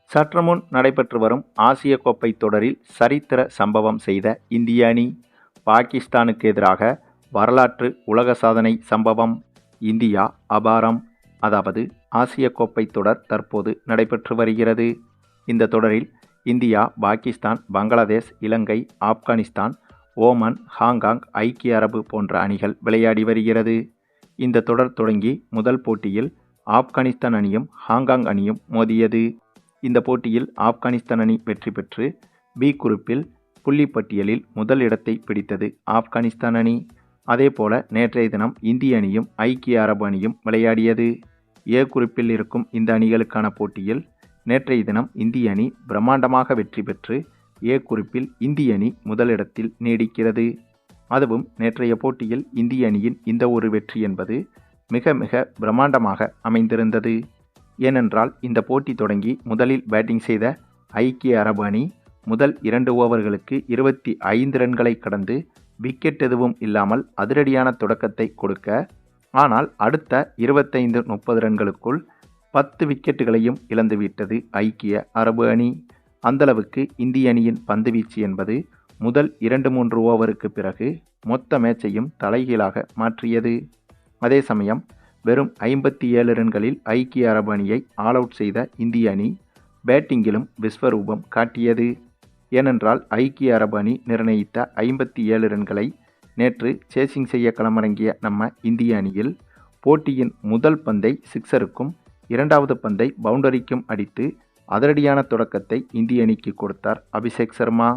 சற்று முன் நடைபெற்று வரும் ஆசிய கோப்பை தொடரில் சரித்திர சம்பவம் செய்த இந்திய அணி. பாகிஸ்தானுக்கு எதிராக வரலாற்று உலக சாதனை சம்பவம். இந்தியா அபாரம். அதாவது ஆசிய கோப்பை தொடர் தற்போது நடைபெற்று வருகிறது. இந்த தொடரில் இந்தியா, பாகிஸ்தான், பங்களாதேஷ், இலங்கை, ஆப்கானிஸ்தான், ஓமன், ஹாங்காங், ஐக்கிய அரபு போன்ற அணிகள் விளையாடி வருகிறது. இந்த தொடர் தொடங்கி முதல் போட்டியில் ஆப்கானிஸ்தான் அணியும் ஹாங்காங் அணியும் மோதியது. இந்த போட்டியில் ஆப்கானிஸ்தான் அணி வெற்றி பெற்று பி குரூப்பில் புள்ளிப்பட்டியலில் முதல் இடத்தை பிடித்தது ஆப்கானிஸ்தான் அணி. அதேபோல நேற்றைய தினம் இந்திய அணியும் ஐக்கிய அரபு அணியும் விளையாடியது. ஏ குரூப்பில் இருக்கும் இந்த அணிகளுக்கான போட்டியில் நேற்றைய தினம் இந்திய அணி பிரம்மாண்டமாக வெற்றி பெற்று ஏ குரூப்பில் இந்திய அணி முதலிடத்தில் நீடிக்கிறது. அதுவும் நேற்றைய போட்டியில் இந்திய அணியின் இந்த ஒரு வெற்றி என்பது மிக மிக பிரம்மாண்டமாக அமைந்திருந்தது. ஏனென்றால் இந்த போட்டி தொடங்கி முதலில் பேட்டிங் செய்த ஐக்கிய அரபு அணி முதல் 2 ஓவர்களுக்கு 25 ரன்களை கடந்து விக்கெட் எதுவும் இல்லாமல் அதிரடியான தொடக்கத்தை கொடுக்க, ஆனால் அடுத்த 25-30 ரன்களுக்குள் 10 விக்கெட்டுகளையும் இழந்துவிட்டது ஐக்கிய அரபு அணி. அந்தளவுக்கு இந்திய அணியின் பந்துவீச்சு என்பது முதல் 2-3 ஓவருக்கு பிறகு மொத்த மேட்சையும் தலைகீழாக மாற்றியது. அதே சமயம் வெறும் 57 ரன்களில் ஐக்கிய அரபு அணியை ஆல் அவுட் செய்த இந்திய அணி பேட்டிங்கிலும் விஸ்வரூபம் காட்டியது. ஏனென்றால் ஐக்கிய அரபு அணி நிர்ணயித்த 57 ரன்களை நேற்று சேசிங் செய்ய களமிறங்கிய நம்ம இந்திய அணியில் போட்டியின் முதல் பந்தை சிக்ஸருக்கும் 2வது பந்தை பவுண்டரிக்கும் அடித்து அதிரடியான தொடக்கத்தை இந்திய அணிக்கு கொடுத்தார் அபிஷேக் சர்மா.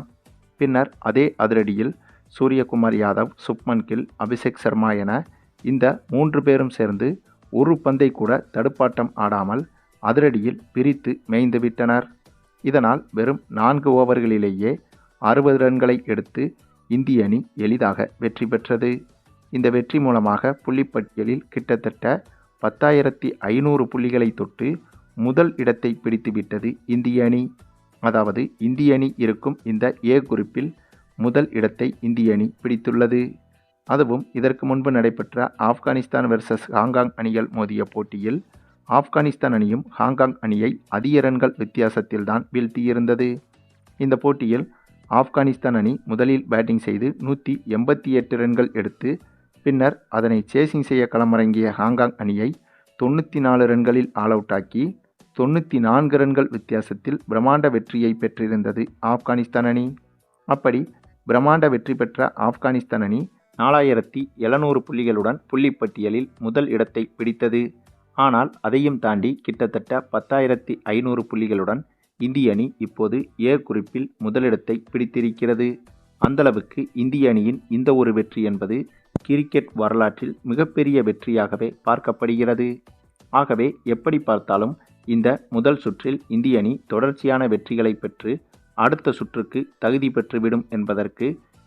பின்னர் அதே அதிரடியில் சூரியகுமார் யாதவ், சுப்மன் கில், அபிஷேக் சர்மா என இந்த 3 பேரும் சேர்ந்து ஒரு பந்தை கூட தடுப்பாட்டம் ஆடாமல் அதிரடியில் பிரித்து மேய்ந்துவிட்டனர். இதனால் வெறும் 4 ஓவர்களிலேயே 60 ரன்களை எடுத்து இந்திய அணி எளிதாக வெற்றி பெற்றது. இந்த வெற்றி மூலமாக புள்ளிப்பட்டியலில் கிட்டத்தட்ட 10,500 புள்ளிகளை தொட்டு முதல் இடத்தை பிடித்துவிட்டது இந்திய அணி. அதாவது இந்திய அணி இருக்கும் இந்த ஏ குரூப்பில் முதல் இடத்தை இந்திய அணி பிடித்துள்ளது. அதுவும் இதற்கு முன்பு நடைபெற்ற ஆப்கானிஸ்தான் வெர்சஸ் ஹாங்காங் அணிகள் மோதிய போட்டியில் ஆப்கானிஸ்தான் அணியும் ஹாங்காங் அணியை அதிக ரன்கள் வித்தியாசத்தில்தான் வீழ்த்தியிருந்தது. இந்த போட்டியில் ஆப்கானிஸ்தான் அணி முதலில் பேட்டிங் செய்து 188 ரன்கள் எடுத்து பின்னர் அதனை சேசிங் செய்ய களமிறங்கிய ஹாங்காங் அணியை 94 ரன்களில் ஆல் அவுட் ஆக்கி 94 ரன்கள் வித்தியாசத்தில் பிரம்மாண்ட வெற்றியை பெற்றிருந்தது ஆப்கானிஸ்தான் அணி. அப்படி பிரம்மாண்ட வெற்றி பெற்ற ஆப்கானிஸ்தான் அணி 4,700 புள்ளிகளுடன் புள்ளிப்பட்டியலில் முதல் இடத்தை பிடித்தது. ஆனால் அதையும் தாண்டி கிட்டத்தட்ட 10,500 புள்ளிகளுடன் இந்திய அணி இப்போது ஏ குறிப்பில் முதலிடத்தை பிடித்திருக்கிறது. அந்தளவுக்கு இந்திய அணியின் இந்த ஒரு வெற்றி என்பது கிரிக்கெட் வரலாற்றில் மிகப்பெரிய வெற்றியாகவே பார்க்கப்படுகிறது. ஆகவே எப்படி பார்த்தாலும் இந்த முதல் சுற்றில் இந்திய அணி தொடர்ச்சியான வெற்றிகளை பெற்று அடுத்த சுற்றுக்கு தகுதி பெற்றுவிடும் என்பதற்கு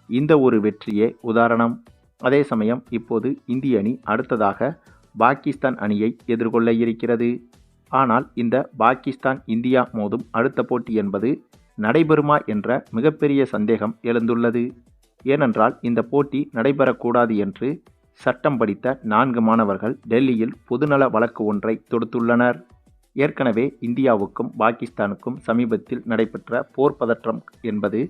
இந்த ஒரு வெற்றியே உதாரணம். அதே சமயம் இப்போது இந்திய அணி அடுத்ததாக பாகிஸ்தான் அணியை எதிர்கொள்ள இருக்கிறது. ஆனால் இந்த பாகிஸ்தான் இந்தியா மோதும் அடுத்த போட்டி என்பது நடைபெறுமா என்ற மிகப்பெரிய சந்தேகம் எழுந்துள்ளது. ஏனென்றால் இந்த போட்டி நடைபெறக்கூடாது என்று சட்டம் படித்த 4 மாணவர்கள் டெல்லியில் பொதுநல வழக்கு ஒன்றை தொடுத்துள்ளனர். ஏற்கனவே இந்தியாவுக்கும் பாகிஸ்தானுக்கும் சமீபத்தில் நடைபெற்ற போர் பதற்றம் என்பது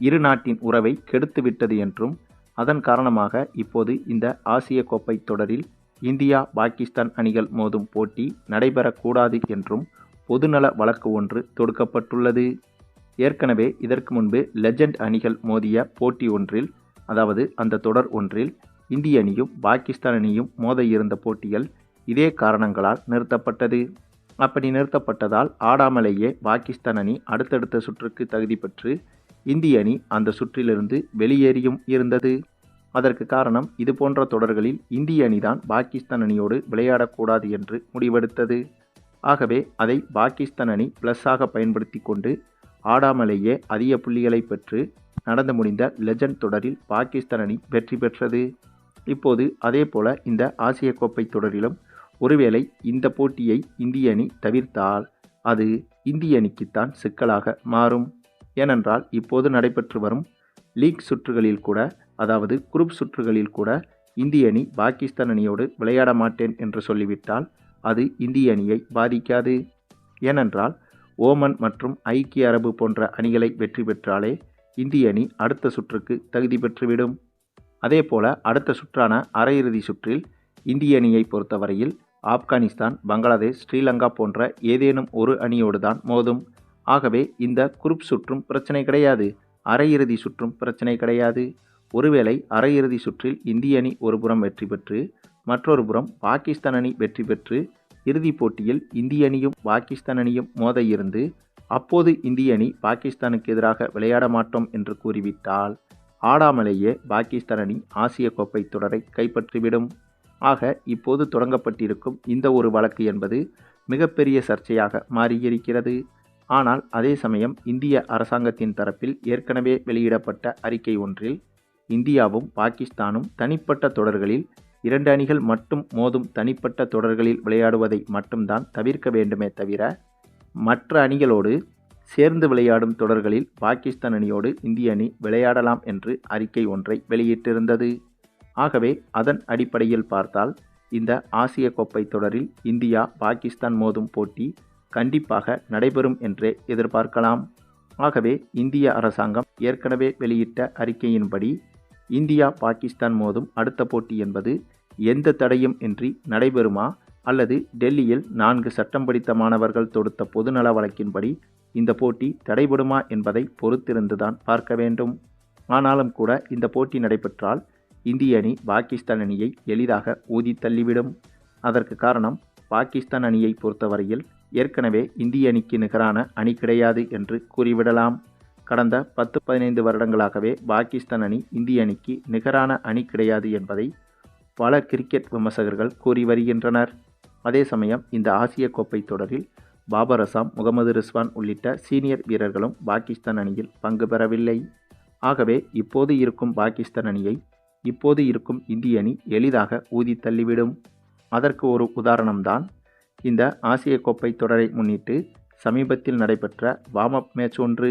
இரு நாட்டின் உறவை கெடுத்துவிட்டது என்றும், அதன் காரணமாக இப்போது இந்த ஆசிய கோப்பை தொடரில் இந்தியா, பாகிஸ்தான் அணிகள் மோதும் போட்டி நடைபெறக்கூடாது என்றும் பொதுநல வழக்கு ஒன்று தொடுக்கப்பட்டுள்ளது. ஏற்கனவே இதற்கு முன்பு லெஜண்ட் அணிகள் மோதிய போட்டி ஒன்றில், அதாவது அந்த தொடர் ஒன்றில் இந்திய அணியும் பாகிஸ்தான் அணியும் மோத இருந்த போட்டிகள் இதே காரணங்களால் நிறுத்தப்பட்டது. அப்படி நிறுத்தப்பட்டதால் ஆடாமலேயே பாகிஸ்தான் அணி அடுத்தடுத்த சுற்றுக்கு தகுதி பெற்று இந்திய அணி அந்த சுற்றிலிருந்து வெளியேறியும் இருந்தது. அதற்கு காரணம் இதுபோன்ற தொடர்களில் இந்திய அணிதான் பாகிஸ்தான் அணியோடு விளையாடக்கூடாது என்று முடிவெடுத்தது. ஆகவே அதை பாகிஸ்தான் அணி பிளஸ்ஸாக பயன்படுத்தி கொண்டு ஆடாமலேயே அதிக புள்ளிகளை பெற்று நடந்து முடிந்த லெஜண்ட் தொடரில் பாகிஸ்தான் அணி வெற்றி பெற்றது. இப்போது அதே போல இந்த ஆசிய கோப்பை தொடரிலும் ஒருவேளை இந்த போட்டியை இந்திய அணி தவிர்த்தால் அது இந்திய அணிக்குத்தான் சிக்கலாக மாறும். ஏனென்றால் இப்போது நடைபெற்று வரும் லீக் சுற்றுகளில் கூட, அதாவது குரூப் சுற்றுகளில் கூட இந்திய அணி பாகிஸ்தான் அணியோடு விளையாட மாட்டேன் என்று சொல்லிவிட்டால் அது இந்திய அணியை பாதிக்காது. ஏனென்றால் ஓமன் மற்றும் ஐக்கிய அரபு போன்ற அணிகளை வெற்றி பெற்றாலே இந்திய அணி அடுத்த சுற்றுக்கு தகுதி பெற்றுவிடும். அதேபோல அடுத்த சுற்றான அரையிறுதி சுற்றில் இந்திய அணியை பொறுத்தவரையில் ஆப்கானிஸ்தான், பங்களாதேஷ், ஸ்ரீலங்கா போன்ற ஏதேனும் ஒரு அணியோடு தான் மோதும். ஆகவே இந்த குரூப் சுற்றும் பிரச்சனை கிடையாது, அரையிறுதி சுற்றும் பிரச்சனை கிடையாது. ஒருவேளை அரையிறுதி சுற்றில் இந்திய அணி ஒருபுறம் வெற்றி பெற்று மற்றொரு புறம் பாகிஸ்தான் அணி வெற்றி பெற்று இறுதிப் போட்டியில் இந்திய அணியும் பாகிஸ்தான் அணியும் மோத இருந்து அப்போது இந்திய அணி பாகிஸ்தானுக்கு எதிராக விளையாட மாட்டோம் என்று கூறிவிட்டால் ஆடாமலேயே பாகிஸ்தான் அணி ஆசிய கோப்பை தொடரை கைப்பற்றிவிடும். ஆக இப்போது தொடங்கப்பட்டிருக்கும் இந்த ஒரு வழக்கு என்பது மிகப்பெரிய சர்ச்சையாக மாறியிருக்கிறது. ஆனால் அதே சமயம் இந்திய அரசாங்கத்தின் தரப்பில் ஏற்கனவே வெளியிடப்பட்ட அறிக்கை ஒன்றில் இந்தியாவும் பாகிஸ்தானும் தனிப்பட்ட தொடர்களில் 2 அணிகள் மட்டும் மோதும் தனிப்பட்ட தொடர்களில் விளையாடுவதை மட்டும்தான் தவிர்க்க வேண்டுமே தவிர மற்ற அணிகளோடு சேர்ந்து விளையாடும் தொடர்களில் பாகிஸ்தான் அணியோடு இந்திய அணி விளையாடலாம் என்று அறிக்கை ஒன்றை வெளியிட்டிருந்தது. ஆகவே அதன் அடிப்படையில் பார்த்தால் இந்த ஆசிய கோப்பை தொடரில் இந்தியா பாகிஸ்தான் மோதும் போட்டி கண்டிப்பாக நடைபெறும் என்றே எதிர்பார்க்கலாம். ஆகவே இந்திய அரசாங்கம் ஏற்கனவே வெளியிட்ட அறிக்கையின்படி இந்தியா பாகிஸ்தான் மோதும் அடுத்த போட்டி என்பது எந்த தடையும் இன்றி நடைபெறுமா அல்லது டெல்லியில் 4 சட்டம் படித்த மாணவர்கள் தொடுத்த பொதுநல வழக்கின்படி இந்த போட்டி தடைபடுமா என்பதை பொறுத்திருந்துதான் பார்க்க வேண்டும். ஆனாலும் கூட இந்த போட்டி நடைபெற்றால் இந்திய அணி பாகிஸ்தான் அணியை எளிதாக ஊதி தள்ளிவிடும். அதற்கு காரணம் பாகிஸ்தான் அணியை பொறுத்தவரையில் ஏற்கனவே இந்திய அணிக்கு நிகரான அணி கிடையாது என்று கூறிவிடலாம். கடந்த 10-15 வருடங்களாகவே பாகிஸ்தான் அணி இந்திய அணிக்கு நிகரான அணி கிடையாது என்பதை பல கிரிக்கெட் விமர்சகர்கள் கூறி வருகின்றனர். அதே சமயம் இந்த ஆசிய கோப்பை தொடரில் பாபர் அசாம், முகமது ரிஸ்வான் உள்ளிட்ட சீனியர் வீரர்களும் பாகிஸ்தான் அணியில் பங்கு பெறவில்லை. ஆகவே இப்போது இருக்கும் பாகிஸ்தான் அணியை இப்போது இருக்கும் இந்திய அணி எளிதாக ஊதி தள்ளிவிடும். அதற்கு ஒரு உதாரணம்தான் இந்த ஆசிய கோப்பை தொடரை முன்னிட்டு சமீபத்தில் நடைபெற்ற வார்ம் அப் மேட்ச் ஒன்று.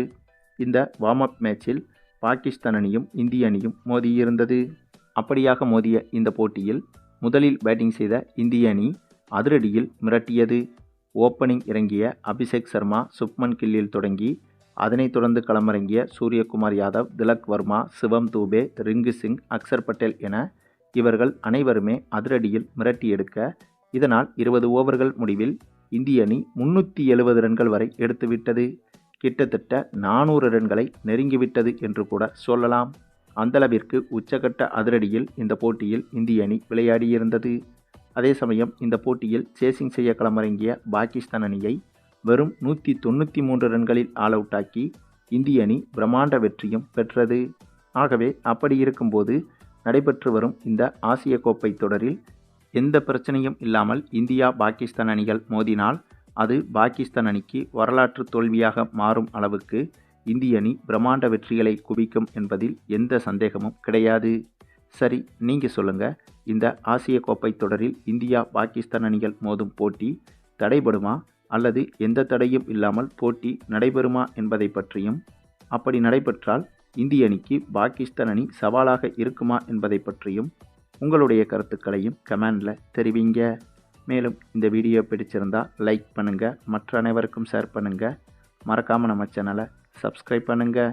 இந்த வார்ம் அப் மேட்சில் பாகிஸ்தான் அணியும் இந்திய அணியும் மோதியிருந்தது. அப்படியாக மோதிய இந்த போட்டியில் முதலில் பேட்டிங் செய்த இந்திய அணி அதிரடியில் மிரட்டியது. ஓப்பனிங் இறங்கிய அபிஷேக் சர்மா சுப்மன் கில்லில் தொடங்கி அதனைத் தொடர்ந்து களமிறங்கிய சூரியகுமார் யாதவ், திலக் வர்மா, சிவம் தூபே, ரிங்கு சிங், அக்சர் பட்டேல் என இவர்கள் அனைவருமே அதிரடியில் மிரட்டி எடுக்க இதனால் 20 ஓவர்கள் முடிவில் இந்திய அணி 370 ரன்கள் வரை எடுத்துவிட்டது. கிட்டத்தட்ட 400 ரன்களை நெருங்கிவிட்டது என்று கூட சொல்லலாம். அந்தளவிற்கு உச்சகட்ட அதிரடியில் இந்த போட்டியில் இந்திய அணி விளையாடியிருந்தது. அதே சமயம் இந்த போட்டியில் சேசிங் செய்ய களமிறங்கிய பாகிஸ்தான் அணியை வெறும் 193 ரன்களில் ஆல் அவுட் ஆக்கி இந்திய அணி பிரம்மாண்ட வெற்றியும் பெற்றது. ஆகவே அப்படி இருக்கும்போது நடைபெற்று வரும் இந்த ஆசிய கோப்பை தொடரில் எந்த பிரச்சனையும் இல்லாமல் இந்தியா பாகிஸ்தான் அணிகள் மோதினால் அது பாகிஸ்தான் அணிக்கு வரலாற்று தோல்வியாக மாறும் அளவுக்கு இந்திய அணி பிரம்மாண்ட வெற்றிகளை குவிக்கும் என்பதில் எந்த சந்தேகமும் கிடையாது. சரி, நீங்கள் சொல்லுங்கள், இந்த ஆசிய கோப்பை தொடரில் இந்தியா பாகிஸ்தான் அணிகள் மோதும் போட்டி தடைபடுமா அல்லது எந்த தடையும் இல்லாமல் போட்டி நடைபெறுமா என்பதை பற்றியும், அப்படி நடைபெற்றால் இந்திய அணிக்கு பாகிஸ்தான் அணி சவாலாக இருக்குமா என்பதை பற்றியும் உங்களுடைய கருத்துக்களையும் கமெண்டில் தெரிவிங்க. மேலும் இந்த வீடியோ பிடிச்சிருந்தால் லைக் பண்ணுங்கள், மற்ற அனைவருக்கும் ஷேர் பண்ணுங்கள், மறக்காமல் நம்ம சேனலை சப்ஸ்கிரைப் பண்ணுங்கள்.